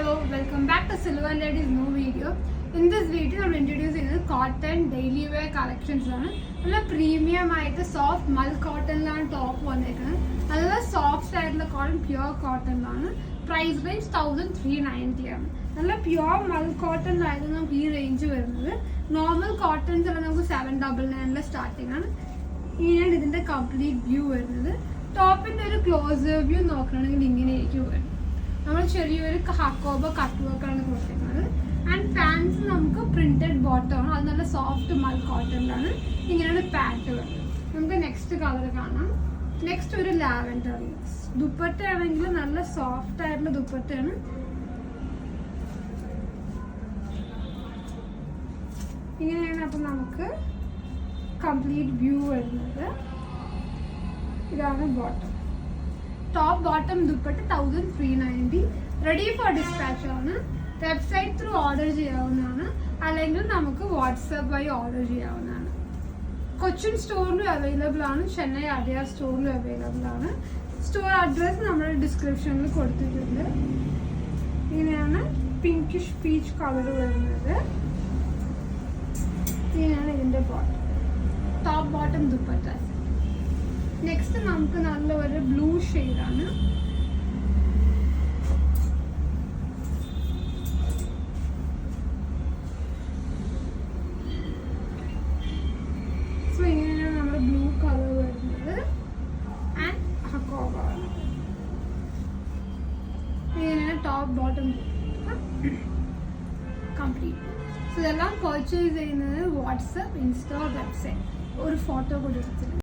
Hello, welcome back to Silver Lady's new video. In this video, I'm introducing cotton daily wear collections. Premium soft mull cotton top soft cotton pure cotton. Price range 1390. Pure mull cotton range. Normal cotton 799 starting. This is the complete view. Top in a closer view. We have a Hakoba cut work and pants printed bottom, that's soft mull cotton. We have a pattern. Next color. Next is lavender. Dupatta is soft type dupatta. This is complete view. This is bottom. Top bottom dupatta 1390. Ready for dispatch. Website through order cheyavunana. Allengu namakku WhatsApp by order cheyavunana. Cochin store available aanu. Chennai Adyar store available aanu. Store address nammade description il koduthittundu. Idanana pinkish peach color varunathu. Idanana idinte bottom. Top bottom dupatta. Next നമുക്ക് നല്ല ഒരു blue shade ആണ്. So ഇങ്ങനെയാണ് നമ്മുടെ blue colour വരുന്നത് and hakoba ആണ്. ഇങ്ങനെയാണ് top bottom complete. So ഇതെല്ലാം പർച്ചേസ് ചെയ്യുന്നത് വാട്സ്ആപ്പ് ഇൻസ്റ്റാ വെബ്സൈറ്റ് ഒരു ഫോട്ടോ കൂടി എടുത്തിട്ടുണ്ട്.